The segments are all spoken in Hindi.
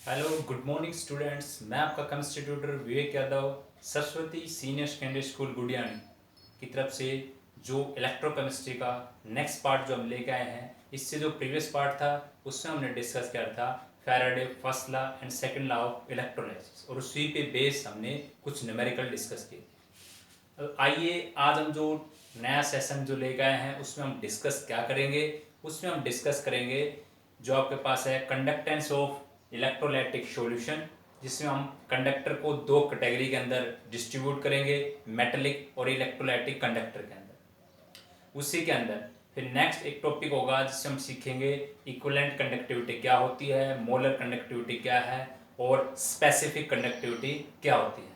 Hello good morning students. मैं आपका chemistry tutor Vivek Yadav Saraswati senior secondary school Gudiyani की तरफ से जो इलेक्ट्रोकेमिस्ट्री का नेक्स्ट पार्ट जो हम लेके आए हैं, इससे जो प्रीवियस पार्ट था उसमें हमने डिस्कस किया था Faraday first law and second law of electrolysis, और उसी पे बेस हमने कुछ न्यूमेरिकल डिस्कस किए। आइए आज हम जो नया सेशन जो लेके आए हैं उसमें हम डिस्कस क्या करेंगे। उसमें हम डिस्कस करेंगे जो आपके पास है कंडक्टेंस ऑफ इलेक्ट्रोलाइटिक सॉल्यूशन, जिसमें हम कंडक्टर को दो कैटेगरी के अंदर डिस्ट्रीब्यूट करेंगे, मेटेलिक और इलेक्ट्रोलाइटिक कंडक्टर के अंदर। उसी के अंदर फिर नेक्स्ट एक टॉपिक होगा जिससे हम सीखेंगे इक्विवेलेंट कंडक्टिविटी क्या होती है, मोलर कंडक्टिविटी क्या है और स्पेसिफिक कंडक्टिविटी क्या होती है।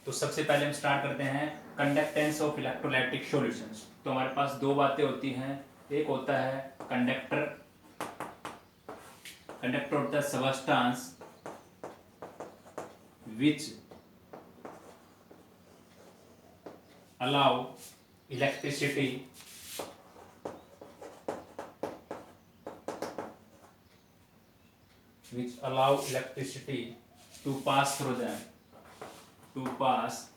तो सबसे पहले हम स्टार्ट करते हैं कंडक्टेंस ऑफ इलेक्ट्रोलाइटिक सॉल्यूशंस। तो हमारे पास दो बातें होती हैं, एक होता है कंडक्टर, कंडक्टर होता है substance which allow electricity to pass through them, to pass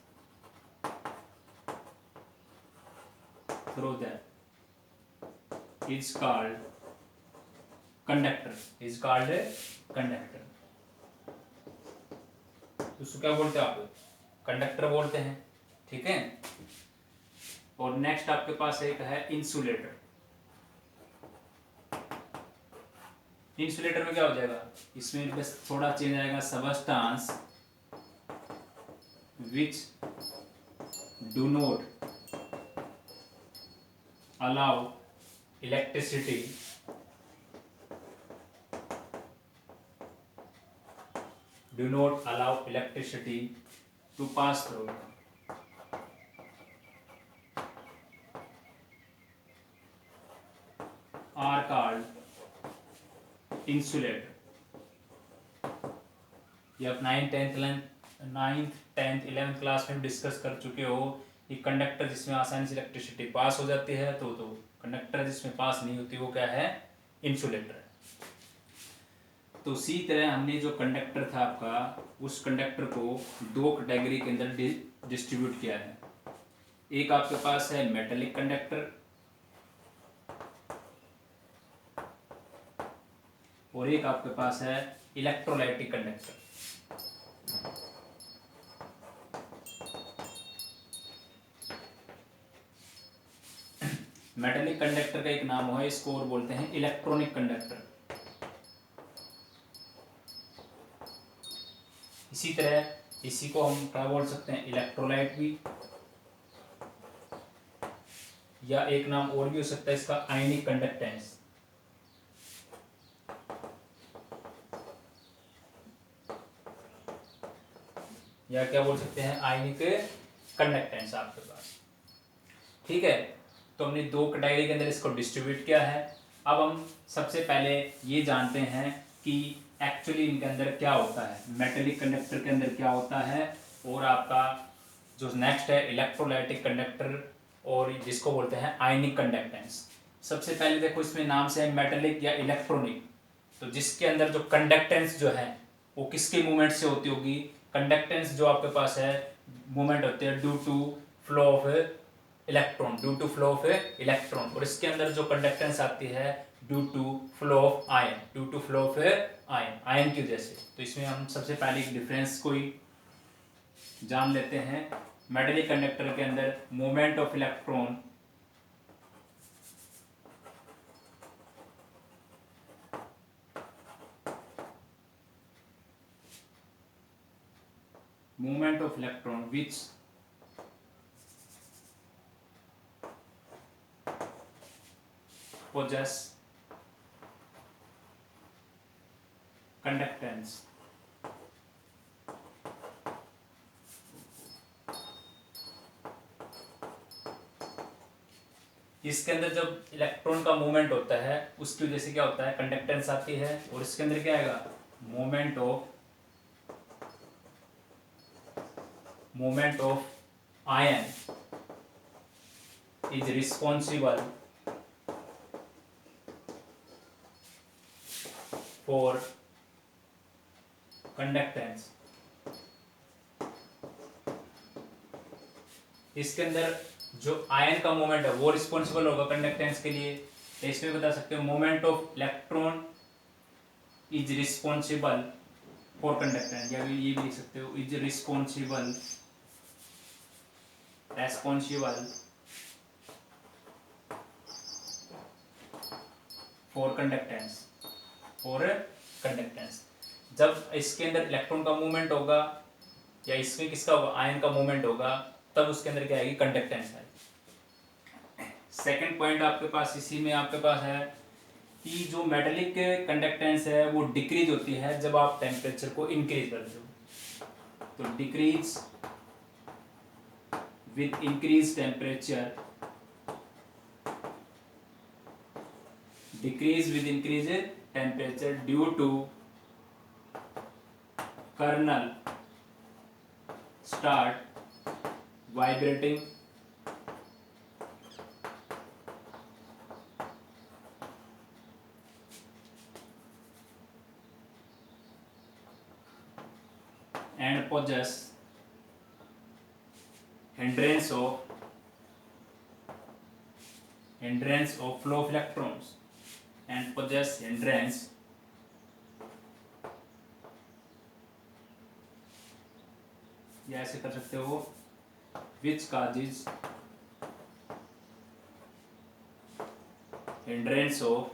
through them is called conductor, is called a conductor। तो उसको क्या बोलते हैं आप? कंडक्टर बोलते हैं, ठीक है। और नेक्स्ट आपके पास एक है इंसुलेटर। इंसुलेटर में क्या हो जाएगा, इसमें बस थोड़ा चेंज आएगा, substance which do not allow electricity to pass through are called insulator। ये आप 9th 10th 11th क्लास में डिस्कस कर चुके हो। ये कंडक्टर जिसमें आसानी से इलेक्ट्रिसिटी पास हो जाती है तो कंडक्टर जिसमें पास नहीं होती वो क्या है, इंसुलेटर। तो उसी तरह हमने जो कंडक्टर था आपका, उस कंडक्टर को दो कैटेगरी के अंदर डिस्ट्रीब्यूट किया है। एक आपके पास है मेटेलिक कंडक्टर और एक आपके पास है इलेक्ट्रोलाइटिक कंडक्टर। मेटेलिक कंडक्टर का एक नाम है, इसको और बोलते हैं इलेक्ट्रॉनिक कंडक्टर। इसी तरह इसी को हम क्या बोल सकते हैं, इलेक्ट्रोलाइट भी, या एक नाम और भी हो सकता है इसका आयनिक कंडक्टेंस। या क्या बोल सकते हैं, आयनिक कंडक्टेंस आपके पास, ठीक है। तो हमने दो कैटेगरी के अंदर इसको डिस्ट्रीब्यूट किया है। अब हम सबसे पहले ये जानते हैं कि एक्चुअली इनके अंदर क्या होता है, मेटेलिक कंडक्टर के अंदर क्या होता है, और आपका जो नेक्स्ट है इलेक्ट्रोलाइटिक कंडक्टर और जिसको बोलते हैं आयनिक कंडक्टेंस। सबसे पहले देखो इसमें नाम से है मेटेलिक या इलेक्ट्रॉनिक, तो जिसके अंदर जो कंडक्टेंस जो है वो किसके मूवमेंट से होती होगी, कंडक्टेंस जो आपके पास है मूवमेंट होते हैं due to flow of electron, और इसके अंदर जो कंडक्टेंस आती है due to flow of ion की वजह से। तो इसमें हम सबसे पहले एक डिफरेंस को ही जान लेते हैं। मेटेलिक कंडक्टर के अंदर movement of electron which possess conductance इसके अंदर जब इलेक्ट्रॉन का मूवमेंट होता है उसकी वजह से क्या होता है, कंडक्टेंस आती है, और इसके अंदर क्या आएगा, movement of ion is responsible for conductance. इसके अंदर जो आयन का मोमेंट है वो रिस्पॉन्सिबल होगा कंडक्टेंस के लिए। तो इसमें बता सकते हो moment of electron is responsible for conductance, या ये भी लिख सकते हो इज रिस्पॉन्सिबल फॉर कंडक्टेंस। जब इसके अंदर इलेक्ट्रॉन का मूवमेंट होगा या इसमें किसका होगा, आयन का मूवमेंट होगा, तब उसके अंदर क्या आएगी, कंडक्टेंस आएगी। सेकंड पॉइंट आपके पास इसी में आपके पास है कि जो मेटेलिक कंडक्टेंस है वो डिक्रीज होती है जब आप टेम्परेचर को इंक्रीज करते हो। तो decrease with increase temperature, decrease with increase temperature due to kernel start vibrating and possess hindrance of flow of electrons and possess hindrance या ऐसे कर सकते हो which causes hindrance of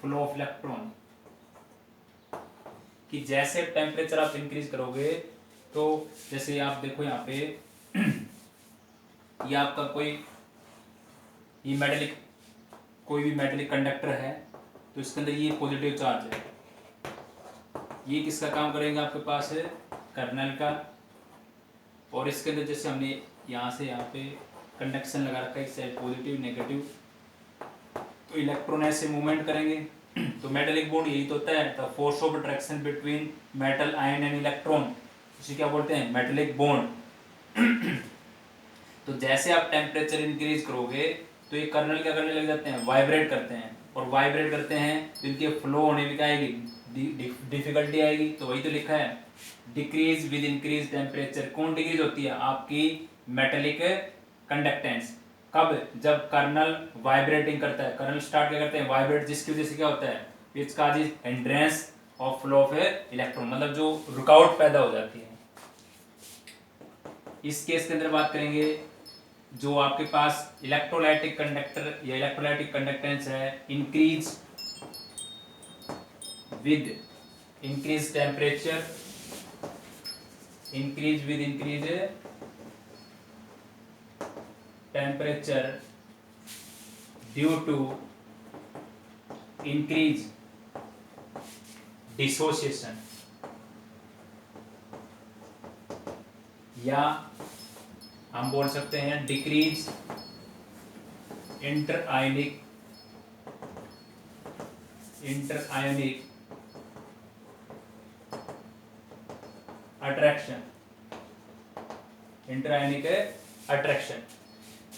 flow of electron, कि जैसे टेम्परेचर आप इंक्रीज करोगे तो जैसे आप देखो यहाँ पे ये आपका कोई ये मेटेलिक कोई भी मेटेलिक कंडक्टर है तो इसके अंदर ये पॉजिटिव चार्ज है, ये किसका काम करेंगे आपके पास है कर्नल का। और इसके अंदर जैसे हमने यहाँ से यहाँ पे कंडक्शन लगा रखा है, इस साइड पॉजिटिव नेगेटिव, तो इलेक्ट्रॉन ऐसे मूवमेंट करेंगे। तो मेटेलिक बॉन्ड यही तो होता है, the force of attraction between metal ion and electron, उसे क्या बोलते हैं, मेटेलिक बॉन्ड। तो जैसे आप टेम्परेचर इंक्रीज करोगे तो ये कर्नल क्या करने लग जाते हैं, वाइब्रेट करते हैं, और वाइब्रेट करते हैं तो इनके फ्लो होने में क्या आएगी, डिफिकल्टी आएगी। तो वही तो लिखा है डिक्रीज विद इंक्रीज टेम्परेचर। कौन डिक्रीज होती है, आपकी मेटेलिक कंडक्टेंस। कब, जब कर्नल वाइब्रेटिंग करता है, कर्नल स्टार्ट क्या करते हैं, वाइब्रेट, जिसकी वजह से क्या होता है, which causes hindrance of flow of electron, मतलब जो रुकावट पैदा हो जाती है। इस केस के अंदर बात करेंगे जो आपके पास इलेक्ट्रोलाइटिक कंडक्टर या इलेक्ट्रोलाइटिक कंडक्टेंस है increase with increase temperature, increase with increase temperature due to increase dissociation, या हम बोल सकते हैं decrease inter ionic attraction, inter ionic attraction,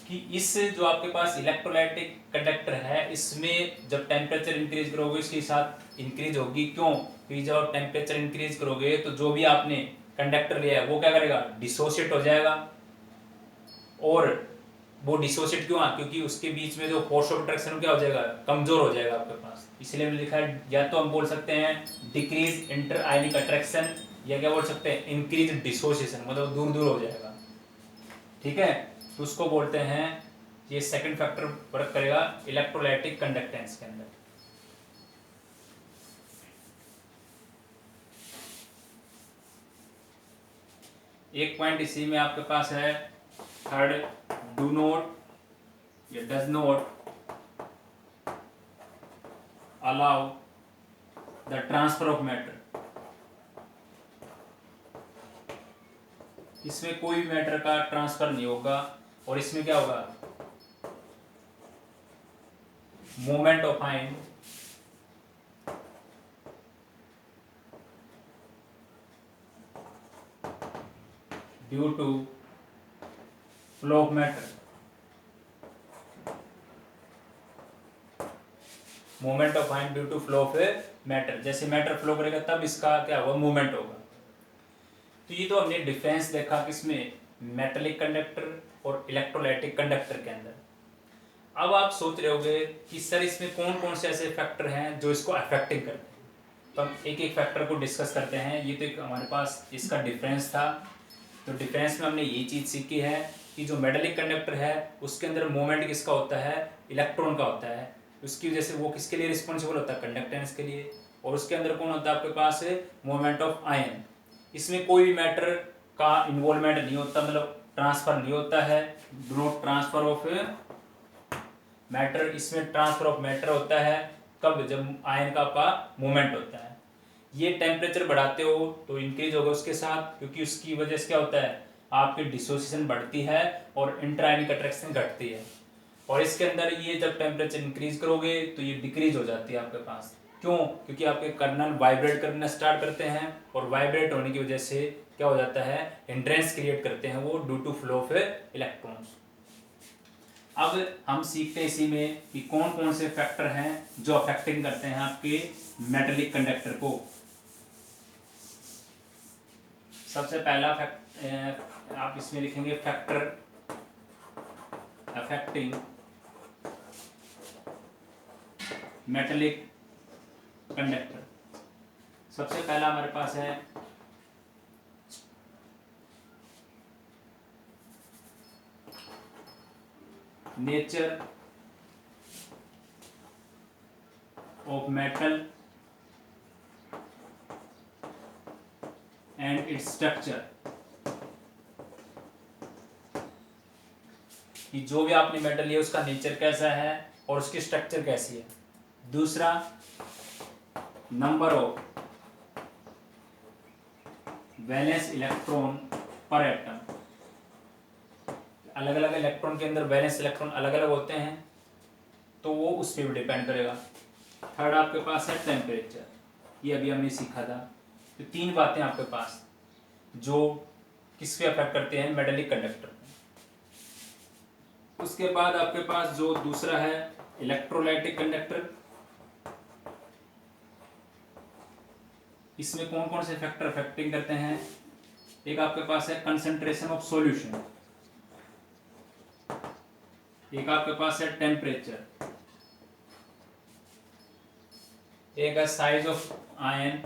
कि इस जो आपके पास इलेक्ट्रोलाइटिक कंडक्टर है इसमें जब टेम्परेचर इंक्रीज करोगे इसके साथ इंक्रीज होगी। क्यों, क्योंकि जब आप टेम्परेचर इंक्रीज करोगे तो जो भी आपने कंडक्टर लिया है वो क्या करेगा, डिसोशिएट हो जाएगा। और वो डिसोशिएट क्यों, क्योंकि उसके बीच में जो फोर्स ऑफ अट्रैक्शन क्या हो जाएगा, कमजोर हो जाएगा आपके पास। इसलिए मैंने लिखा है, या तो हम बोल सकते हैं डिक्रीज इंटर आयनिक अट्रैक्शन, या क्या बोल सकते हैं इंक्रीज डिसोशिएशन, मतलब दूर दूर हो जाएगा। ठीक है, तो उसको बोलते हैं, ये सेकंड फैक्टर वर्क करेगा इलेक्ट्रोलाइटिक कंडक्टेंस के अंदर। एक पॉइंट इसी में आपके पास है थर्ड, डू नॉट या does not allow the transfer of matter. इसमें कोई भी मैटर का ट्रांसफर नहीं होगा, और इसमें क्या होगा, moment of ion due to flow of matter movement of ion due to flow of matter. जैसे मैटर फ्लो करेगा तब इसका क्या होगा, मूवमेंट होगा। तो ये तो हमने डिफरेंस देखा किसमें, मेटेलिक कंडक्टर और इलेक्ट्रोलाइटिक कंडक्टर के अंदर। अब आप सोच रहे होंगे कि सर इसमें कौन कौन से ऐसे फैक्टर हैं जो इसको अफेक्टिंग करते हैं। तो हम एक एक फैक्टर को डिस्कस करते हैं। ये तो एक हमारे पास इसका डिफरेंस था। तो डिफरेंस में हमने ये चीज़ सीखी है कि जो मेटेलिक कंडक्टर है उसके अंदर मोमेंट किसका होता है, इलेक्ट्रॉन का होता है। उसकी वजह से वो किसके लिए रिस्पॉन्सिबल होता है, कंडक्टेंस के लिए। और उसके अंदर कौन होता है आपके पास, मोमेंट ऑफ आयन। इसमें कोई भी मैटर का इन्वॉल्वमेंट नहीं होता, मतलब ट्रांसफर नहीं होता है, do not transfer of matter. इसमें ट्रांसफर ऑफ मैटर होता है कब, जब आयन का आपका मूवमेंट होता है। ये टेम्परेचर बढ़ाते हो तो इंक्रीज होगा उसके साथ, क्योंकि उसकी वजह से क्या होता है, आपकी डिसोसिएशन बढ़ती है और इंट्रायनिक अट्रैक्शन घटती है। और इसके अंदर ये जब टेम्परेचर इंक्रीज करोगे तो ये डिक्रीज हो जाती है आपके पास। क्यों, क्योंकि आपके कर्नल वाइब्रेट करना स्टार्ट करते हैं और वाइब्रेट होने की वजह से क्या हो जाता है, हिंड्रेंस क्रिएट करते हैं वो due to flow of electrons. अब हम सीखते हैं इसी में कि कौन कौन से फैक्टर हैं जो अफेक्टिंग करते हैं आपके मेटेलिक कंडक्टर को। सबसे पहला फैक्टर आप इसमें लिखेंगे फैक्टर अफेक्टिंग मेटेलिक कंडक्टर। सबसे पहला हमारे पास है nature of metal and its structure. कि जो भी आपने मेटल लिया उसका नेचर कैसा है और उसकी स्ट्रक्चर कैसी है। दूसरा, नंबर ऑफ वैलेंस इलेक्ट्रॉन पर एटम। अलग अलग इलेक्ट्रॉन के अंदर वैलेंस इलेक्ट्रॉन अलग अलग होते हैं, तो वो उस पर भी डिपेंड करेगा। थर्ड आपके पास है टेम्परेचर, ये अभी हमने सीखा था। तो तीन बातें आपके पास जो किस पे अफेक्ट करते हैं, मेटेलिक कंडक्टर। उसके बाद आपके पास जो दूसरा है इलेक्ट्रोलाइटिक कंडक्टर। इसमें कौन कौन से फैक्टर अफेक्टिंग करते हैं। एक आपके पास है कंसंट्रेशन ऑफ सॉल्यूशन, एक आपके पास है टेम्परेचर, एक है size of ion,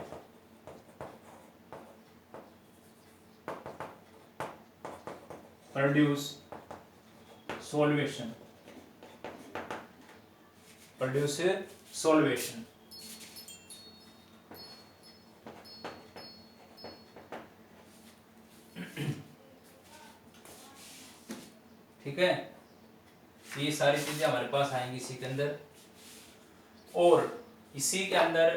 produce solvation, produce solvation. ठीक है, ये सारी चीजें हमारे पास आएंगी इसी के अंदर। और इसी के अंदर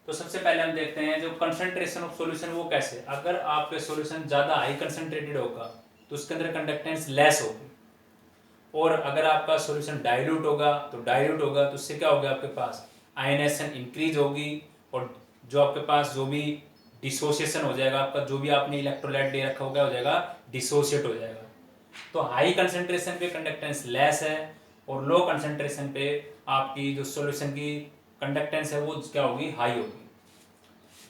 तो सबसे पहले हम देखते हैं जो कंसंट्रेशन ऑफ सॉल्यूशन वो कैसे। अगर आपके सॉल्यूशन ज्यादा हाई कंसंट्रेटेड होगा तो उसके अंदर कंडक्टेंस लेस होगी, और अगर आपका सॉल्यूशन डाइल्यूट होगा तो उससे क्या होगा, आपके पास आयनेशन इंक्रीज होगी, और जो आपके पास जो भी डिसोसिएशन हो जाएगा, आपका जो भी आपने इलेक्ट्रोलाइट दे रखा होगा हो जाएगा डिसोसिएट हो जाएगा। तो हाई कंसंट्रेशन पे कंडक्टेंस लेस है और लो कंसंट्रेशन पे आपकी जो सॉल्यूशन की कंडक्टेंस है वो क्या होगी, हाई होगी।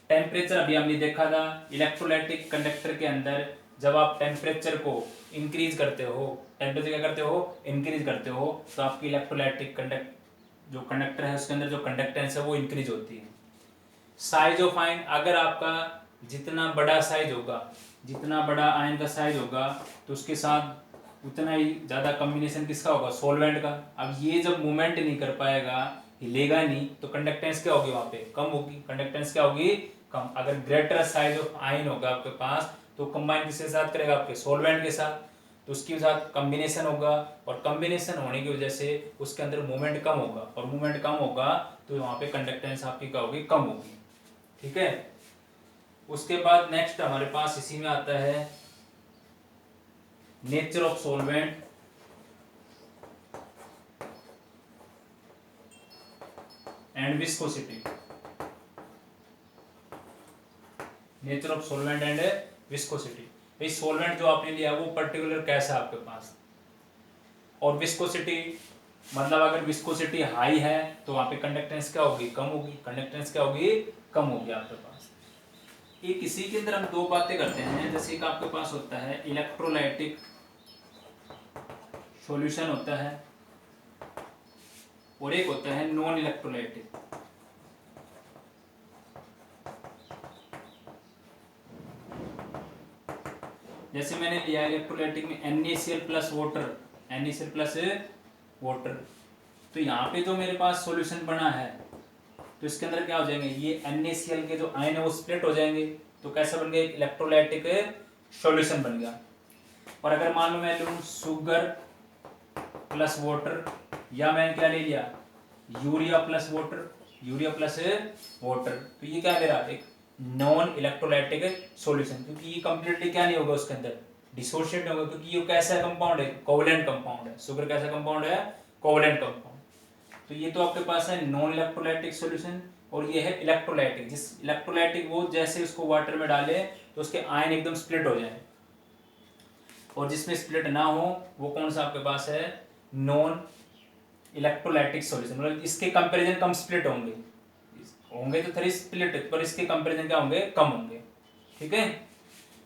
टेम्परेचर अभी हमने देखा था इलेक्ट्रोलाइटिक कंडक्टर के अंदर, जब आप टेम्परेचर को इंक्रीज करते हो, टेम्परेचर क्या करते हो, इंक्रीज करते हो, तो आपकी इलेक्ट्रोलाइटिक जो कंडक्टर है उसके अंदर जो कंडक्टेंस है वो इंक्रीज होती है। साइज ऑफ आयन, अगर आपका जितना बड़ा साइज होगा, जितना बड़ा आयन का साइज होगा तो उसके साथ उतना ही ज़्यादा कॉम्बिनेशन किसका होगा, सॉल्वेंट का। अब ये जब मूवमेंट नहीं कर पाएगा, हिलेगा नहीं, तो कंडक्टेंस क्या होगी, वहाँ पे कम होगी। कंडक्टेंस क्या होगी, कम। अगर ग्रेटर साइज ऑफ आयन होगा आपके पास तो कंबाइन किसके साथ करेगा, आपके सॉल्वेंट के साथ, तो उसके साथ कॉम्बिनेशन होगा, और कॉम्बिनेशन होने की वजह से उसके अंदर मूवमेंट कम होगा, और मूवमेंट कम होगा तो वहाँ पे कंडक्टेंस आपकी क्या होगी, कम होगी। ठीक है, उसके बाद नेक्स्ट हमारे पास इसी में आता है nature of solvent and viscosity. Nature of solvent and viscosity, भाई सॉल्वेंट जो आपने लिया वो पर्टिकुलर कैसा है आपके पास, और विस्कोसिटी मतलब अगर विस्कोसिटी हाई है तो वहां पे कंडक्टेंस क्या होगी, कम होगी। कंडक्टेंस क्या होगी, कम होगी आपके पास। एक इसी के अंदर हम दो बातें करते हैं, जैसे कि आपके पास होता है इलेक्ट्रोलाइटिक सॉल्यूशन होता है और एक होता है नॉन इलेक्ट्रोलाइटिक। जैसे मैंने लिया इलेक्ट्रोलाइटिक में NaCl plus water, NaCl plus water, तो यहाँ पे जो मेरे पास सॉल्यूशन बना है तो इसके अंदर क्या हो जाएंगे, ये NaCl के जो आयन है वो स्प्लिट हो जाएंगे, तो कैसा बन गया, एक इलेक्ट्रोलाइटिक सॉल्यूशन बन गया। और अगर मान लो मैं लूँ शुगर प्लस वाटर, या मैंने क्या ले लिया, urea plus water, urea plus water, तो ये क्या मेरा एक नॉन इलेक्ट्रोलाइटिक सॉल्यूशन, क्योंकि ये कंप्लीटली क्या नहीं होगा उसके अंदर, डिसोशिएट होगा, क्योंकि ये कैसा कंपाउंड है, कोवलेंट कंपाउंड है। शुगर कैसा कंपाउंड है, कोवलेंट कंपाउंड। तो ये तो आपके पास है नॉन इलेक्ट्रोलाइटिक सॉल्यूशन, और ये है इलेक्ट्रोलाइटिक। जिस इलेक्ट्रोलाइटिक वो जैसे उसको वाटर में डाले तो उसके आयन एकदम स्प्लिट हो जाए, और जिसमें स्प्लिट ना हो वो कौन सा आपके पास है, नॉन इलेक्ट्रोलाइटिक सॉल्यूशन। मतलब इसके कंपैरिजन कम स्प्लिट होंगे, होंगे तो थोड़ी स्प्लिट, पर इसके कंपैरिजन क्या होंगे, कम होंगे। ठीक है,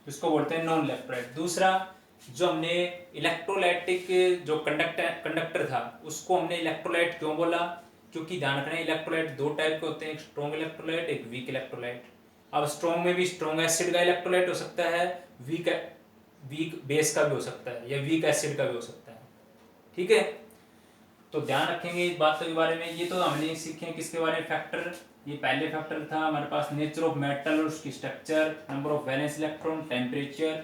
इसको बोलते हैं नॉन इलेक्ट्रोलाइट। दूसरा, जो हमने इलेक्ट्रोलाइटिक जो कंडक्टर था उसको हमने इलेक्ट्रोलाइट क्यों बोला, क्योंकि ध्यान रखना इलेक्ट्रोलाइट दो टाइप के होते हैं, एक स्ट्रॉन्ग इलेक्ट्रोलाइट, एक वीक इलेक्ट्रोलाइट। अब स्ट्रॉन्ग में भी स्ट्रॉन्ग एसिड का इलेक्ट्रोलाइट हो सकता है, वीक बेस का भी हो सकता है, या वीक एसिड का भी हो सकता है। ठीक है, तो ध्यान रखेंगे इस बात के बारे में। ये तो हमने सीखे किसके बारे में, फैक्टर। ये पहले फैक्टर था हमारे पास, नेचर ऑफ मेटल और उसकी structure, number of valence electron, temperature.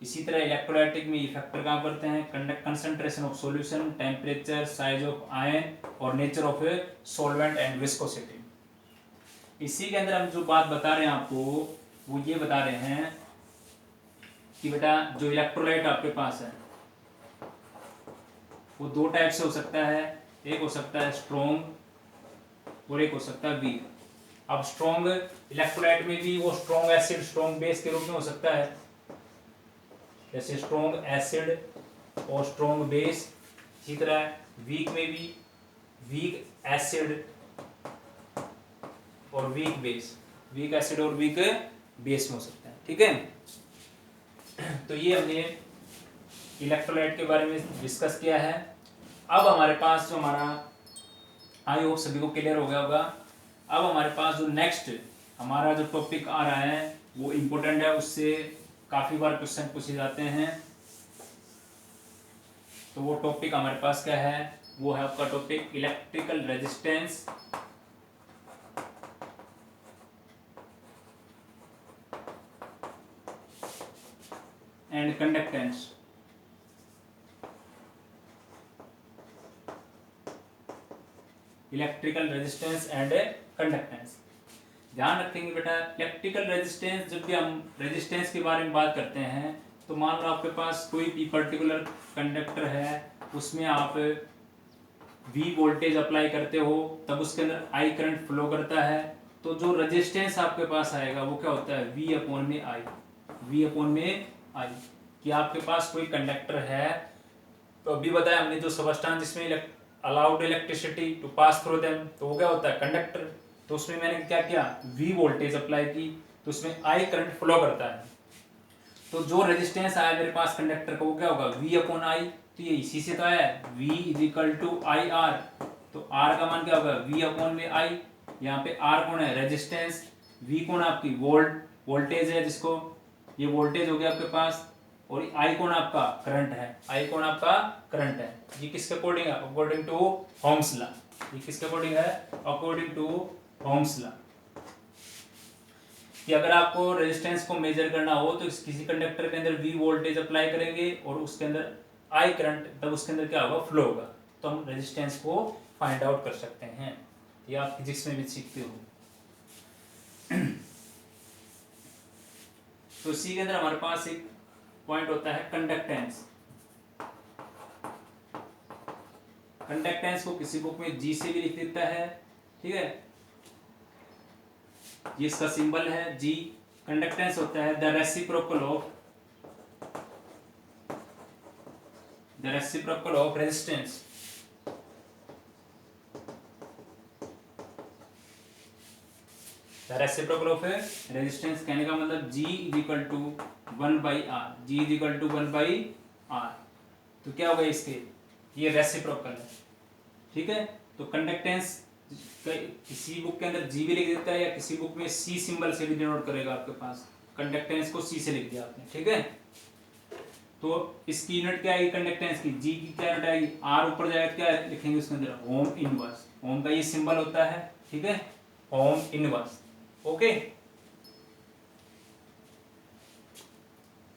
इसी तरह इलेक्ट्रोलाइटिक में ये फैक्टर काम करते हैं, concentration of solution, temperature, size of ion, और nature of solvent and viscosity. इसी के अंदर हम जो बात बता रहे हैं आपको, वो ये बता रहे हैं कि बेटा जो इलेक्ट्रोलाइट आपके पास है वो दो टाइप से हो सकता है, एक हो सकता है स्ट्रॉन्ग और एक हो सकता है वीक। अब स्ट्रॉन्ग इलेक्ट्रोलाइट में भी वो स्ट्रॉन्ग एसिड स्ट्रॉन्ग बेस के रूप में हो सकता है, जैसे स्ट्रॉन्ग एसिड और स्ट्रॉन्ग बेस। इसी तरह वीक में भी वीक एसिड और वीक बेस, वीक एसिड और वीक बेस में हो सकता है। ठीक है, तो ये हमने इलेक्ट्रोलाइट के बारे में डिस्कस किया है। अब हमारे पास जो हमारा, आई होप सभी को क्लियर हो गया होगा। अब हमारे पास जो नेक्स्ट हमारा जो टॉपिक आ रहा है वो इम्पोर्टेंट है, उससे काफ़ी बार क्वेश्चन पूछे जाते हैं। तो वो टॉपिक हमारे पास क्या है, वो है आपका topic electrical resistance and conductance. Electrical resistance and conductance. ध्यान रखेंगे बेटा, इलेक्ट्रिकल रेजिस्टेंस, जब भी हम रेजिस्टेंस के बारे में बात करते हैं तो मान लो आपके पास कोई भी पर्टिकुलर कंडक्टर है, उसमें आप V वोल्टेज अप्लाई करते हो, तब उसके अंदर I करंट फ्लो करता है, तो जो रेजिस्टेंस आपके पास आएगा वो क्या होता है, V अपॉन में I, V अपॉन में I। कि आपके पास कोई कंडक्टर है, तो अभी बताया हमने जो सबस्टेंस जिसमें allowed electricity to pass through them, तो वो क्या होता है, कंडक्टर। तो उसमें मैंने क्या किया, V वोल्टेज अप्लाई की, तो उसमें I करंट फ्लो करता है। तो जो रेजिस्टेंस आया मेरे पास कंडक्टर का वो क्या होगा, V अपॉन I। तो ये इसी से तो आया है, V is equal to I R. तो R का मान क्या होगा, V अपॉन में I। यहाँ पे R कौन है, रेजिस्टेंस, V कौन है आपकी वोल्टेज है, जिसको ये वोल्टेज हो गया आपके पास, और I कौन आपका करंट है, I कौन आपका करंट है। ये किसके अकॉर्डिंग है, अकॉर्डिंग टू ओम्स लॉ। ये किसके अकॉर्डिंग है, अकॉर्डिंग टू ओम्स लॉ। कि अगर आपको रेजिस्टेंस को मेजर करना हो तो किसी कंडक्टर के अंदर V वोल्टेज अप्लाई करेंगे और उसके अंदर I करंट, तब उसके अंदर क्या होगा, फ्लो होगा, तो हम रेजिस्टेंस को फाइंड आउट कर सकते हैं। ये आप फिजिक्स में भी सीखते हो। तो इसी के अंदर हमारे पास एक पॉइंट होता है कंडक्टेंस। कंडक्टेंस को किसी बुक में G से भी लिख देता है, ठीक है, ये इसका सिंबल है G। कंडक्टेंस होता है the reciprocal of resistance. The reciprocal of resistance कहने का मतलब G is equal to 1/r, G is equal to 1/r। तो क्या होगा इसके, ये रेसिप्रोकल है, ठीक है। तो कंडक्टेंस किसी बुक के अंदर G भी लिख देता है या किसी बुक में C सिंबल से भी डिनोट करेगा आपके पास, कंडक्टेंस को C से लिख दिया आपने, ठीक है। तो इसकी यूनिट क्या आएगी कंडक्टेंस की, G की क्या यूनिट आएगी, R ऊपर जाएगा, क्या लिखेंगे उसके अंदर, ओम इनवर्स, ओम का ये सिंबल होता है, ठीक है, ओम इनवर्स, ओके।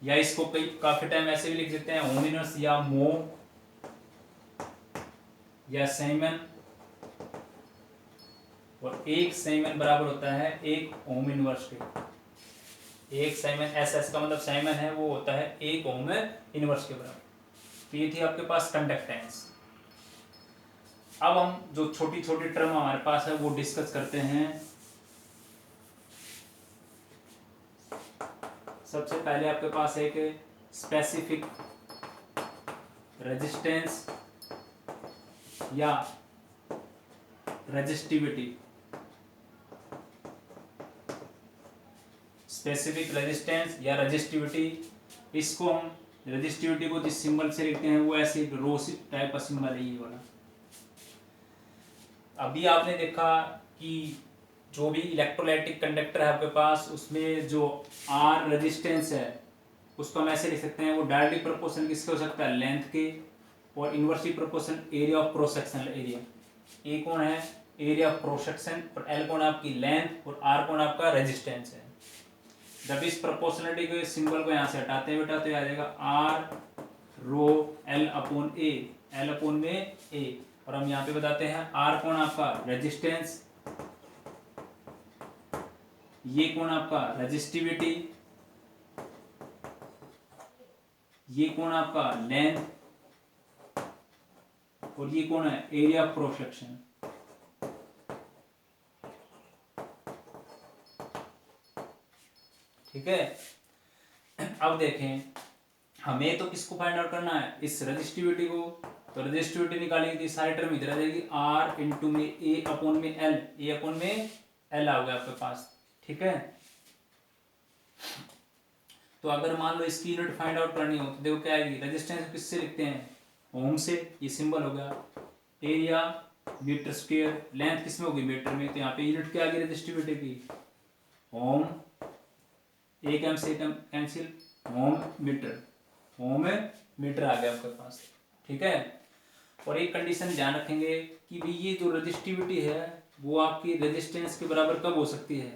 या इसको कई काफी टाइम ऐसे भी लिख देते हैं ओम इनवर्स या मो या साइमन, और एक साइमन बराबर होता है एक ओम इनवर्स के, एक साइमन एस एस का मतलब साइमन है वो होता है एक ओम इनवर्स के बराबर। तो ये थी आपके पास कंडक्टेंस। अब हम जो छोटी छोटी टर्म हमारे पास है वो डिस्कस करते हैं। सबसे पहले आपके पास एक स्पेसिफिक रेजिस्टेंस या रेजिस्टिविटी, स्पेसिफिक रेजिस्टेंस या रेजिस्टिविटी, इसको हम रेजिस्टिविटी को जिस सिंबल से लिखते हैं वो ऐसे रो टाइप का सिंबल है ये वाला। अभी आपने देखा कि जो भी इलेक्ट्रोलाइटिक कंडक्टर है आपके पास उसमें जो आर रेजिस्टेंस है उसको हम ऐसे लिख सकते हैं, वो डायरेक्टली प्रोपोर्शनल किसके हो सकता है, लेंथ के, और inversely proportional area of cross sectional area. A कौन है, एरिया ऑफ क्रॉस सेक्शन, और एल कौन है आपकी लेंथ, और आर कौन आपका रेजिस्टेंस है। जब इस प्रोपोर्शनलिटी के सिंबल को यहाँ से हटाते हैं बेटा तो आ जाएगा R rho L upon A, L upon में ए, और हम यहाँ पे बताते हैं आर कौन आपका रेजिस्टेंस, ये कौन आपका रेजिस्टिविटी, ये कौन आपका लेंथ, और ये कौन है एरिया ऑफ क्रॉस सेक्शन। ठीक है। अब देखें हमें तो किसको फाइंड आउट करना है, इस रेजिस्टिविटी को। तो रेजिस्टिविटी निकालेंगे तो सारी टर्म इधर आ जाएगी, आर इंटू में ए अपॉन में एल, ए अपॉन में एल आ गया आपके पास, ठीक है। तो अगर मान लो इसकी यूनिट फाइंड आउट करनी हो तो देखो क्या आएगी, रेजिस्टेंस किससे लिखते हैं, ओम से, ये सिंबल हो गया, एरिया मीटर स्क्वायर, लेंथ किसमें होगी मीटर में, तो यहाँ पे यूनिट क्या आ गई रेजिस्टिविटी की, ओम, एक एम से कैंसिल, ओम मीटर, ओम मीटर आ गया आपके पास, ठीक है। और एक कंडीशन ध्यान रखेंगे कि भाई ये जो रेजिस्टिविटी है वो आपकी रेजिस्टेंस के बराबर कब हो सकती है,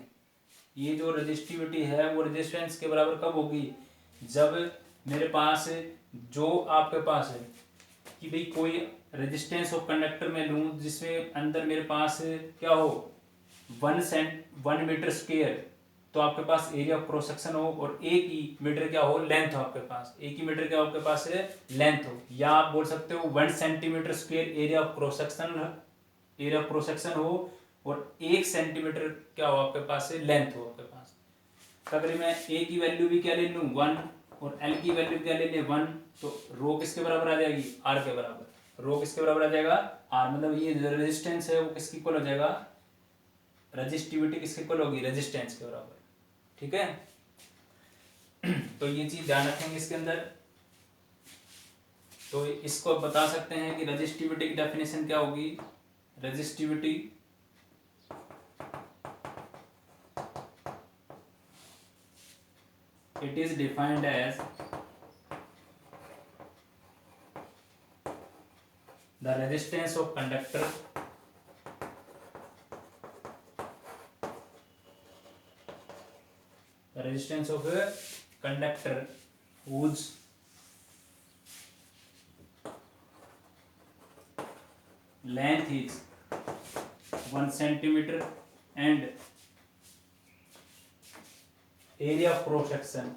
ये जो रेजिस्टिविटी है वो रेजिस्टेंस के बराबर कब होगी, जब मेरे पास जो आपके पास है कि भाई कोई रेजिस्टेंस ऑफ कंडक्टर में लूँ जिसमें अंदर मेरे पास क्या हो 1 मीटर स्क्वायर, तो आपके पास एरिया ऑफ क्रॉस सेक्शन हो, और एक ही मीटर क्या हो लेंथ हो आपके पास, एक ही मीटर क्या हो आपके पास है लेंथ हो, या आप बोल सकते हो 1 centimetre square area of cross section, area of cross section हो, और 1 सेंटीमीटर क्या हो आपके पास है लेंथ हो आपके पास। तो अगर मैं ए की वैल्यू भी क्या ले लूँ 1 और एल की वैल्यू क्या ले लें 1, तो रो किसके बराबर आ जाएगी, आर के बराबर, रो किसके बराबर आ जाएगा आर, मतलब ये जो रेजिस्टेंस है वो किसकी इक्वल हो जाएगा, रेजिस्टिविटी किसके इक्वल होगी, रेजिस्टेंस के बराबर, ठीक है। तो ये चीज ध्यान रखेंगे इसके अंदर। तो इसको बता सकते हैं कि रेजिस्टिविटी की डेफिनेशन क्या होगी, resistivity it is defined as the resistance of conductor whose length is 1 centimeter and area of cross section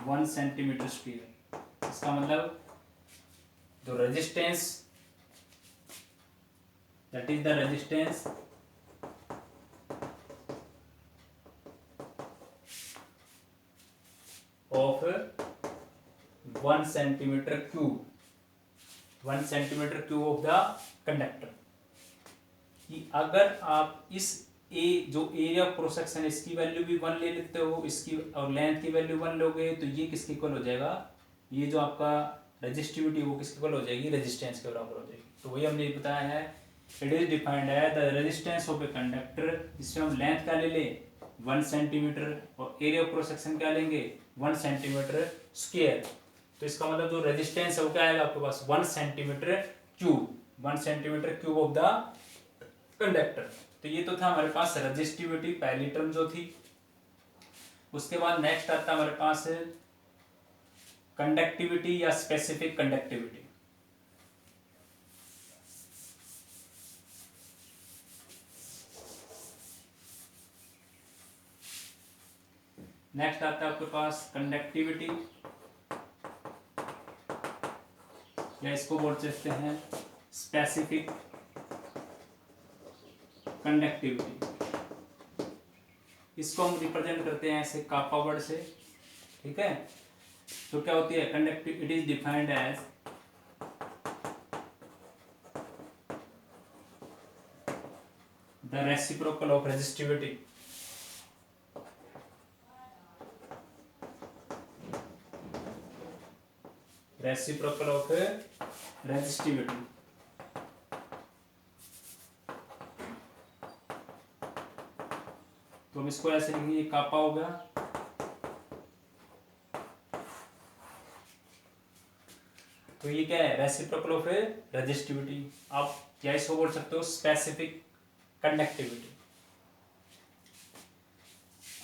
1 centimetre square. इसका मतलब जो resistance, that is the resistance of 1 centimeter cube, 1 cm³ of the conductor. कि अगर आप इस ए जो एरिया ऑफ क्रॉस सेक्शन इसकी वैल्यू भी 1 ले लेते हो, इसकी और लेंथ की वैल्यू 1 लोगे, तो ये किसके इक्वल हो जाएगा, ये जो आपका रेजिस्टिविटी वो किसके इक्वल हो जाएगी, रेजिस्टेंस के बराबर हो जाएगी। तो वही हमने बताया है, इट इज डिफाइंड है the resistance of a conductor, जिसमें हम लेंथ क्या ले लें 1 सेंटीमीटर और एरिया ऑफ क्रॉस सेक्शन क्या लेंगे 1 सेंटीमीटर स्क्वायर। तो इसका मतलब जो रेजिस्टेंस है वो क्या आएगा आपके पास 1 centimetre cube, 1 centimetre cube of the conductor. तो ये तो था हमारे पास रेजिस्टिविटी, पहली टर्म जो थी। उसके बाद नेक्स्ट आता है हमारे पास कंडक्टिविटी या स्पेसिफिक कंडक्टिविटी। नेक्स्ट आता है आपके पास कंडक्टिविटी, या इसको बोल सकते हैं स्पेसिफिक कंडक्टिविटी। इसको हम रिप्रेजेंट करते हैं ऐसे कापा वर्ड से, ठीक है। तो क्या होती है conductive, it is defined as the reciprocal of resistivity. Reciprocal of resistivity. तो हम इसको ऐसे लिखेंगे, कापा हो गया। तो ये क्या है रेसिप्रोकल ऑफ रेजिस्टिविटी। आप क्या इसको बोल सकते हो स्पेसिफिक कंडक्टिविटी।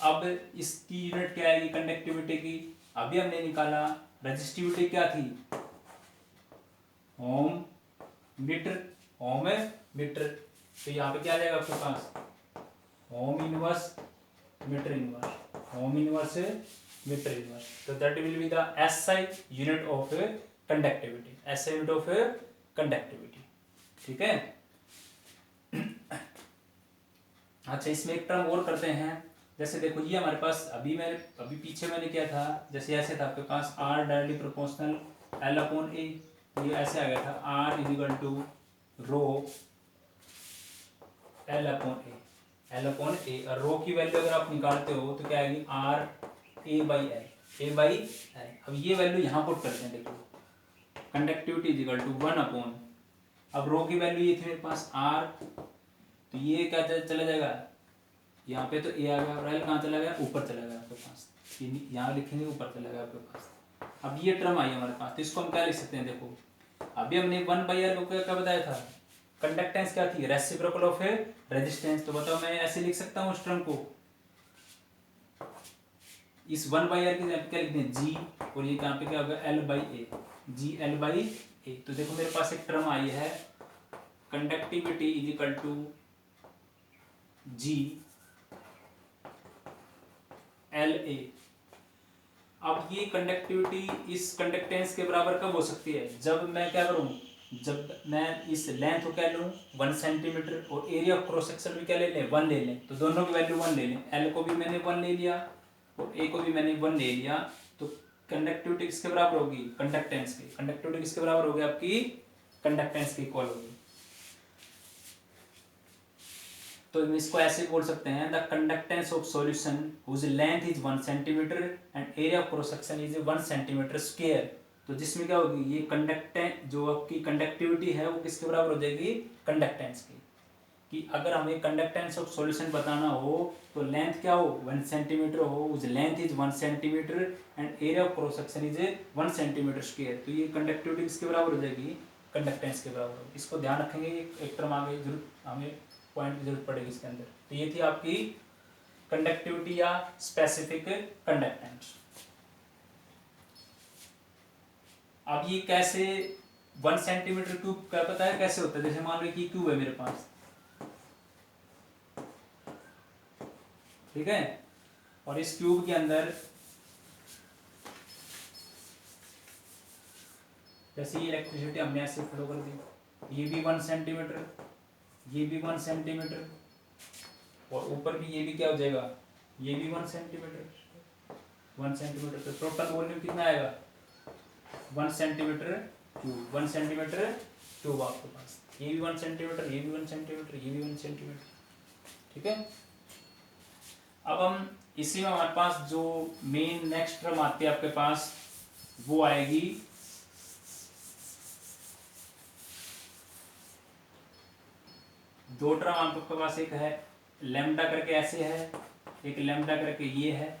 अब इसकी यूनिट क्या आएगी कंडक्टिविटी की, अभी हमने निकाला रेजिस्टिविटी क्या थी ओम मीटर, ओम मीटर। तो यहाँ पे क्या आ जाएगा आपके पास ohm inverse metre inverse, ohm inverse metre inverse. तो that will be the SI unit of conductivity, SI unit of conductivity, ठीक है। अच्छा, इसमें एक टर्म और करते हैं। जैसे देखो ये हमारे पास अभी पीछे मैंने किया था, जैसे ऐसे था आपके पास R directly proportional L upon A, ये ऐसे आ गया था R is equal to rho L upon A, L upon A. और रो की वैल्यू अगर आप निकालते हो तो क्या आएगी R A by L, A by L. अब ये वैल्यू यहाँ पुट करते हैं, देखो conductivity is equal to 1 upon, अब रो की वैल्यू ये थी मेरे पास आर, तो ये क्या चला जाएगा यहाँ पे, तो ए आ गया और एल कहाँ चला गया ऊपर चला गया आपके पास, यहाँ लिखेंगे ऊपर चला गया आपके पास। अब ये टर्म आई हमारे पास, तो इसको हम क्या लिख सकते हैं, देखो अभी हमने 1 बाई एल को क्या बताया था, कंडक्टेंस क्या थी रेसिप्रोकल ऑफ रेजिस्टेंस। तो बताओ मैं ऐसे लिख सकता हूँ उस टर्म को, इस 1 बाई एल की क्या लिखते हैं जी, और ये कहाँ पे क्या होगा L by A, G L by A. तो देखो मेरे पास एक टर्म आई है conductivity is equal to G L A. अब ये कंडक्टिविटी इस कंडक्टेंस के बराबर कब हो सकती है, जब मैं क्या करूं, जब मैं इस लेंथ को क्या लूं 1 सेंटीमीटर और एरिया ऑफ क्रॉस सेक्शन भी क्या ले लें 1 ले लें, तो दोनों की वैल्यू 1 ले लें, एल को भी मैंने 1 ले लिया और ए को भी मैंने 1 ले लिया। तो कंडक्टिविटी किसके बराबर होगी कंडक्टेंस की, कंडक्टिविटी किसके बराबर होगी आपकी कंडक्टेंस की इक्वल होगी। तो इसको ऐसे बोल सकते हैं the conductance of solution whose length is 1 centimetre and area of cross section is 1 centimetre square. तो जिसमें क्या होगी ये कंडक्टेंस जो आपकी कंडक्टिविटी है वो किसके बराबर हो जाएगी कंडक्टेंस की। कि अगर हमें कंडक्टेंस ऑफ सॉल्यूशन बताना हो तो लेंथ क्या हो 1 सेंटीमीटर हो, उस length is 1 centimetre and area of cross section is 1 centimetre square. तो ये कंडक्टिविटी किसके बराबर हो जाएगी कंडक्टेंस के बराबर होगी। इसको ध्यान रखेंगे, एक टर्म आगे जरूर हमें पॉइंट की जरूरत पड़ेगी इसके अंदर। तो ये थी आपकी कंडक्टिविटी या स्पेसिफिक कंडक्टेंस। अब ये कैसे 1 सेंटीमीटर क्यूब क्या पता है कैसे होता है, जैसे मान लो कि क्यूब है मेरे पास, ठीक है, और इस क्यूब के अंदर जैसे ये इलेक्ट्रिसिटी हमने ऐसे फ्लो कर दी, ये भी 1 सेंटीमीटर, ये भी 1 सेंटीमीटर और ऊपर भी ये भी क्या हो जाएगा ये भी 1 सेंटीमीटर, 1 सेंटीमीटर। तो टोटल वॉल्यूम कितना आएगा 1 सेंटीमीटर क्यूब, 1 सेंटीमीटर क्यूब आपके पास, ये भी 1 सेंटीमीटर, ये भी 1 सेंटीमीटर, ये भी 1 सेंटीमीटर, ठीक है। अब हम इसी में हमारे पास जो मेन नेक्स्ट टर्म आती है आपके पास वो आएगी दो टर्म आपके पास, एक है लैम्डा करके ऐसे है, एक लैम्डा करके ये है।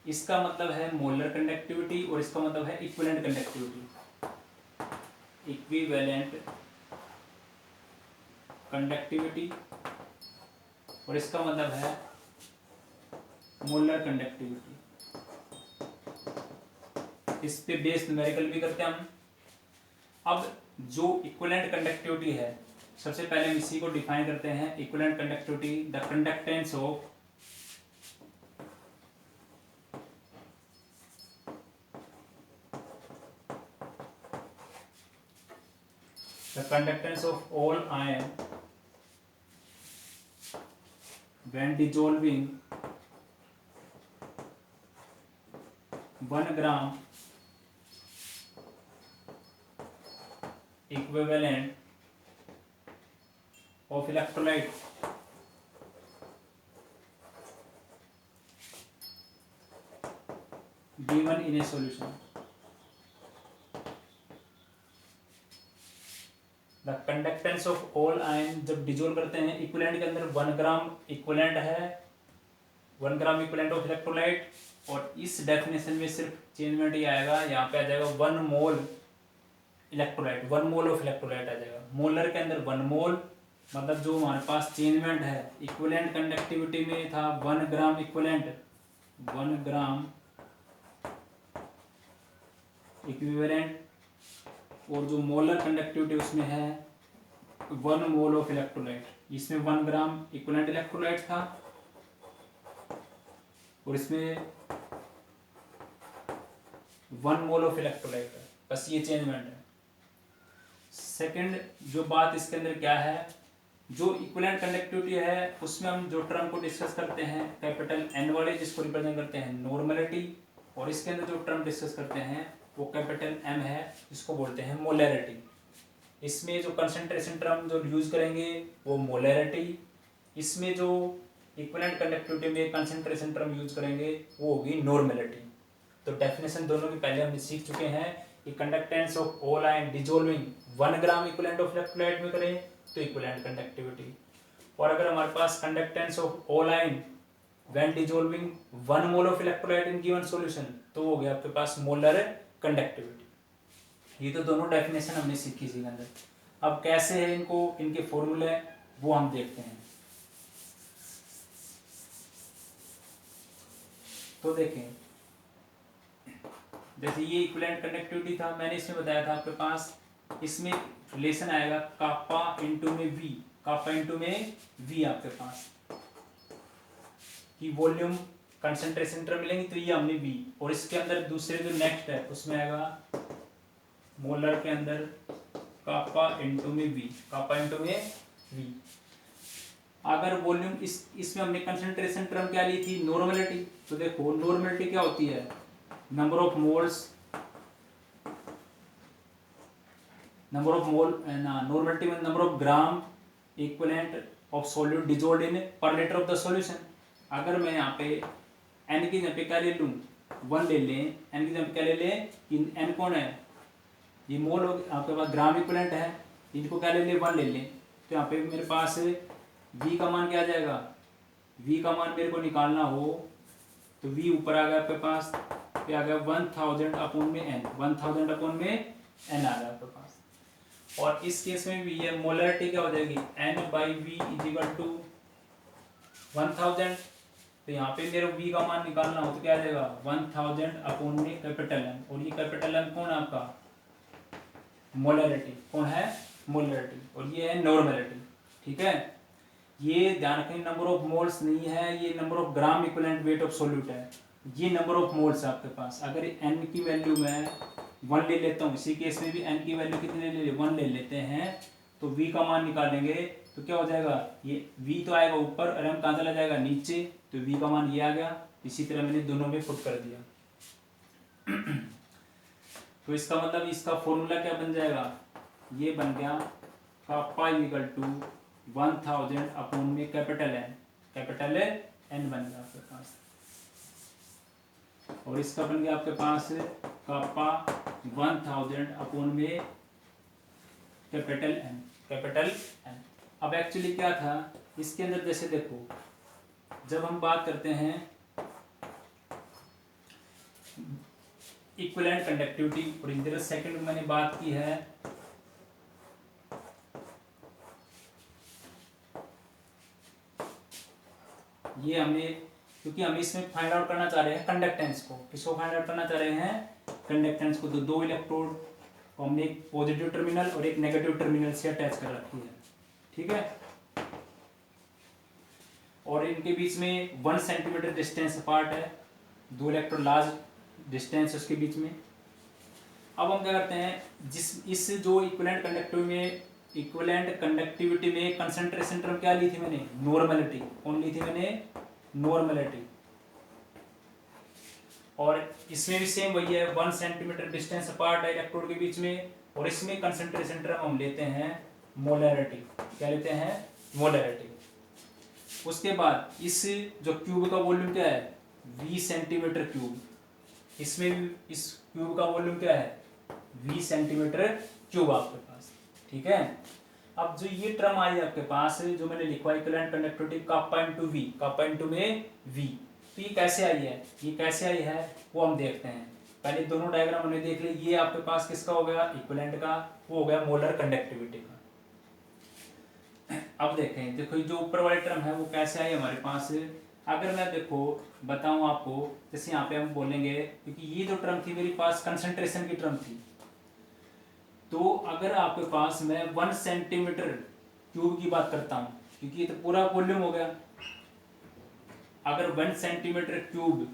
इसका मतलब है मोलर कंडक्टिविटी और इसका मतलब है इक्विवेलेंट कंडक्टिविटी, इक्विवेलेंट कंडक्टिविटी, और इसका मतलब है मोलर कंडक्टिविटी। इस पे बेस न्यूमेरिकल भी करते हैं हम। अब जो इक्विवेलेंट कंडक्टिविटी है, सबसे पहले हम इसी को डिफाइन करते हैं। Equivalent conductivity, the conductance of all ion when dissolving 1 gram equivalent of electrolyte given in a solution. The conductance of all ion जब डिजोल्व करते हैं इक्विवेलेंट के अंदर 1 ग्राम इक्विवेलेंट है, 1 ग्राम इक्विवेलेंट ऑफ इलेक्ट्रोलाइट, और इस डेफिनेशन में सिर्फ चेंजमेंट ही आएगा, यहाँ पे आ जाएगा 1 मोल इलेक्ट्रोलाइट, 1 मोल ऑफ इलेक्ट्रोलाइट आ जाएगा। मोलर के अंदर 1 मोल, मतलब जो हमारे पास चेंजमेंट है इक्विवेलेंट कंडक्टिविटी में था 1 ग्राम इक्विवेलेंट, 1 ग्राम इक्विवेलेंट, और जो मोलर कंडक्टिविटी उसमें है 1 मोल ऑफ इलेक्ट्रोलाइट। इसमें 1 ग्राम इक्विवेलेंट इलेक्ट्रोलाइट था और इसमें 1 मोल ऑफ इलेक्ट्रोलाइट है, बस ये चेंजमेंट है। सेकंड जो बात इसके अंदर क्या है, जो इक्विवेलेंट कंडक्टिविटी है उसमें हम जो टर्म को डिस्कस करते हैं कैपिटल एन वाले, जिसको रिप्रेजेंट करते हैं नॉर्मलिटी, और इसके अंदर जो टर्म डिस्कस करते हैं वो कैपिटल एम है, जिसको बोलते हैं मोलैरिटी। इसमें जो कंसंट्रेशन टर्म जो यूज करेंगे वो मोलैरिटी, इसमें जो इक्विवेलेंट कंडक्टिविटी में कंसंट्रेशन टर्म यूज करेंगे वो होगी नॉर्मलिटी। तो डेफिनेशन दोनों की पहले हमने सीख चुके हैं कि conductance of all ion dissolving 1 gram equivalent of electrolyte में करें तो इक्विवेलेंट कंडक्टिविटी, और अगर हमारे पास conductance of all ion when dissolving 1 mole of electrolyte in given solution तो हो गया आपके पास मोलर कंडक्टिविटी। ये तो दोनों डेफिनेशन हमने सीखी इसी के अंदर। अब कैसे है इनको, इनके फॉर्मूले वो हम देखते हैं। तो देखें, जैसे ये इक्विवेलेंट कंडक्टिविटी था, मैंने इसमें बताया था आपके पास, इसमें रिलेशन आएगा कापा इंटू में वी, कापा इंटू में वी आपके पास कि वॉल्यूम कंसंट्रेशन टर्म मिलेंगे, तो ये हमने वी, और इसके अंदर दूसरे जो नेक्स्ट है उसमें आएगा मोलर के अंदर कापा इंटू में वी, कापा इंटू में वी। अगर वॉल्यूम इसमें हमने कंसंट्रेशन टर्म क्या ली थी, नॉर्मलिटी, तो देखो नॉर्मलिटी क्या होती है, number of moles, number of mole ना, नॉर्मलिटी में number of gram equivalent of solute dissolved इन पर लीटर ऑफ द सॉल्यूशन। अगर मैं यहाँ पे एन की जगह पे क्या ले लूँ, 1 ले लें, एन की जगह पे क्या ले लें, एन कौन है, ये मोल आपके पास ग्राम इक्विवेलेंट है, इनको क्या ले लें, 1 ले लें, तो यहाँ पे मेरे पास v का मान क्या आ जाएगा, v का मान मेरे को निकालना हो तो v ऊपर आ गया आपके पास, क्या आ गया 1000 अपॉन में n, 1000 अपॉन में n आ गया आपके पास। और इस केस में भी ये मोलरिटी क्या हो जाएगी, n by V is equal to 1000, तो यहाँ पे मेरे v का मान निकालना हो तो क्या आ जाएगा 1000 अपॉन में कैपिटल M, और ये कैपिटल M कौन है आपका, मोलरिटी, कौन है, मोलरिटी, और ये है नॉर्मलिटी। ठीक है, ये ध्यान रखें नंबर ऑफ मोल्स नहीं है, ये number of gram equivalent weight of solute है, ये नंबर ऑफ मोल्स है आपके पास। अगर n की वैल्यू मैं 1 ले लेता हूँ, इसी केस में भी n की वैल्यू कितने ले 1 ले लेते हैं, तो v का मान निकालेंगे तो क्या हो जाएगा, ये v तो आएगा ऊपर और m कहाँ चला जाएगा नीचे, तो v का मान ये आ गया। इसी तरह मैंने दोनों में पुट कर दिया। तो इसका मतलब इसका फॉर्मूला क्या बन जाएगा, ये बन गया कापा इक्वल टू 1000 अपॉन में कैपिटल एन बन गया आपके पास, और इसका बन गया आपके पास कापा 1000 अपॉन में कैपिटल एन। अब एक्चुअली क्या था इसके अंदर, जैसे देखो जब हम बात करते हैं इक्विवेलेंट कंडक्टिविटी, और इधर सेकंड में मैंने बात की है ये हमने, क्योंकि हम इसमें फाइंड आउट करना चाह रहे हैं कंडक्टेंस को, किसको फाइंड आउट करना चाह रहे हैं, कंडक्टेंस को। तो दो इलेक्ट्रोड को हमने एक पॉजिटिव टर्मिनल और एक नेगेटिव टर्मिनल से अटैच कर रखी है, ठीक है, और इनके बीच में 1 सेंटीमीटर डिस्टेंस अपार्ट है, दो इलेक्ट्रोड लार्ज डिस्टेंस उसके बीच में। अब हम क्या करते हैं, इस जो इक्विवेलेंट कंडक्टिविटी में कंसंट्रेशन टर्म क्या ली थी मैंने, नॉर्मलिटी। कौन ली थी मैंने, नॉर्मलिटी। और इसमें भी सेम वही है, 1 सेंटीमीटर डिस्टेंस अपार्ट है इलेक्ट्रोड के बीच में, और इसमें कंसंट्रेशन टर्म हम लेते हैं मोलैरिटी। क्या लेते हैं, मोलैरिटी। उसके बाद इस जो क्यूब का वॉल्यूम क्या है, 20 सेंटीमीटर क्यूब, इसमें इस क्यूब का वॉल्यूम क्या है, 20 सेंटीमीटर क्यूब आपके पास, ठीक है। अब जो ये टर्म आई आपके पास, जो मैंने लिखवा equivalent conductivity kappa into V, kappa into में वी, तो ये कैसे आई है, ये कैसे आई है वो हम देखते हैं। पहले दोनों डायग्राम हमने देख ली, ये आपके पास किसका हो गया, इक्विवेलेंट का, वो हो गया मोलर कंडक्टिविटी का। अब देखें, देखो जो ऊपर वाली टर्म है वो कैसे आई हमारे पास। अगर मैं देखो बताऊं आपको, जैसे यहाँ पे हम बोलेंगे, क्योंकि ये जो टर्म थी मेरे पास कंसंट्रेशन की टर्म थी, तो अगर आपके पास मैं 1 सेंटीमीटर क्यूब की बात करता हूं, क्योंकि ये तो पूरा वॉल्यूम हो गया, अगर 1 centimetre cube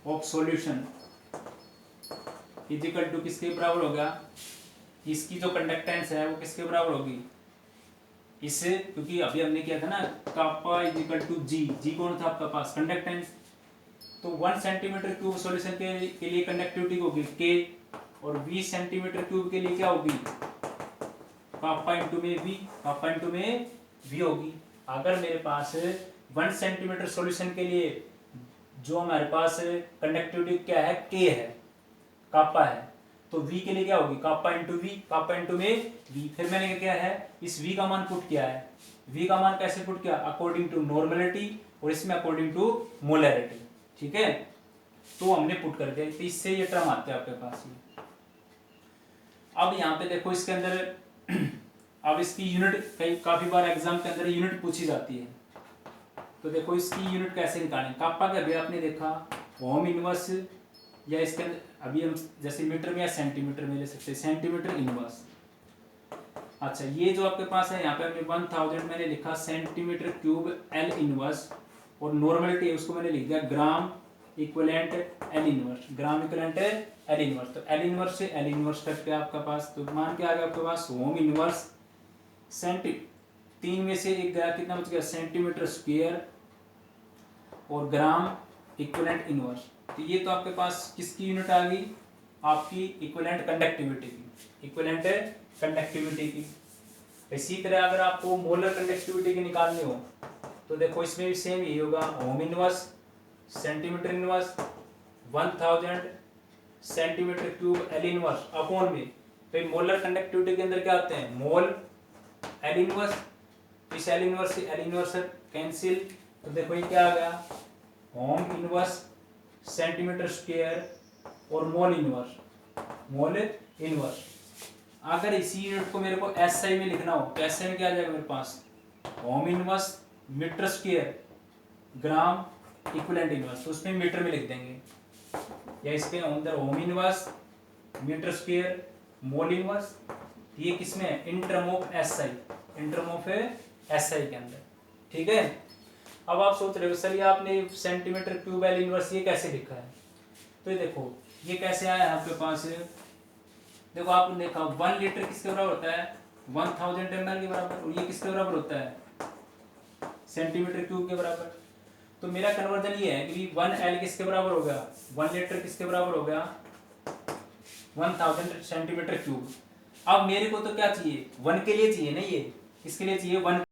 of solution equal to किसके बराबर होगा, इसकी जो कंडक्टेंस है वो किसके बराबर होगी, इससे, क्योंकि अभी हमने किया था ना कापा इक्वल टू जी, जी कौन था आपका पास, कंडक्टेंस। तो 1 सेंटीमीटर क्यूब सॉल्यूशन के लिए कंडक्टिविटी होगी के, और 20 सेंटीमीटर क्यूब के लिए क्या होगी, कापा इंटू में वी, कापा इंटू में वी होगी। अगर मेरे पास 1 सेंटीमीटर सॉल्यूशन के लिए जो हमारे पास कंडक्टिविटी क्या है, के है, कापा है, तो v के लिए क्या होगी, kappa into we, kappa into में v। फिर मैंने क्या है, इस v का मान पुट किया है, v का मान कैसे पुट किया, अकॉर्डिंग टू नॉर्मलिटी, और इसमें अकॉर्डिंग टू मोलैरिटी, ठीक है। तो हमने पुट कर दिया, तो इससे ये टर्म आते हैं आपके पास ये। अब यहाँ पे देखो इसके अंदर अब इसकी यूनिट काफी बार एग्जाम के अंदर यूनिट पूछी जाती है, तो देखो इसकी यूनिट कैसे निकालें। कापा का अभी आपने देखा ओम इनवर्स, या इसके अंदर अभी हम जैसे मीटर में या सेंटीमीटर में ले सकते हैं, सेंटीमीटर इनवर्स। अच्छा, ये जो आपके पास है यहाँ पे हमने 1000 मैंने लिखा सेंटीमीटर क्यूब एल इनवर्स, और नॉर्मलिटी है उसको मैंने लिख दिया gram equivalent L inverse, gram equivalent L inverse. तो एल इनवर्स से एल इनवर्स करके आपका पास, तो मान के आ गया आपके पास ओम इनवर्स, तीन में से एक गया, कितना बच गया, सेंटीमीटर स्क्वायर और ग्राम इक्विवेलेंट इनवर्स। तो ये तो आपके पास किसकी यूनिट आ गई, आपकी इक्विवेलेंट कंडक्टिविटी की, इक्विवेलेंट कंडक्टिविटी की। इसी तरह अगर आपको मोलर कंडक्टिविटी की निकालनी हो, तो देखो इसमें भी सेम यही होगा, ohm inverse centimetre inverse 1000 centimetre cube L inverse upon में, तो मोलर कंडक्टिविटी के अंदर क्या होते हैं, मोल एल इनवर्स, इस एल इनवर्स से एल इनवर्स कैंसिल, तो देखो ये क्या आ गया, ओम इनवर्स सेंटीमीटर स्क्वायर और मोल इनवर्स। अगर इसी यूनिट को मेरे को एसआई में लिखना हो, तो एसआई में क्या आ जाएगा मेरे पास, ohm inverse metre square gram equivalent inverse, तो उसमें मीटर में लिख देंगे, या इसके अंदर ohm inverse metre square mole inverse, ये किसमें है, in term of SI, in term of SI के अंदर, ठीक है। अब आप सोच रहे हो सर ये आपने सेंटीमीटर क्यूब एल इनवर्स ये कैसे लिखा है, तो ये देखो ये कैसे आया है आपके पास, देखो आपने देखा 1 लीटर किसके बराबर होता है, 1000 ml के बराबर, और ये किसके बराबर होता है, सेंटीमीटर क्यूब के बराबर। तो मेरा कन्वर्जन ये है कि 1L किसके बराबर हो गया, 1 लीटर किसके बराबर हो गया, 1000 सेंटीमीटर क्यूब। अब मेरे को तो क्या चाहिए, 1 के लिए चाहिए ना, ये किसके लिए चाहिए, 1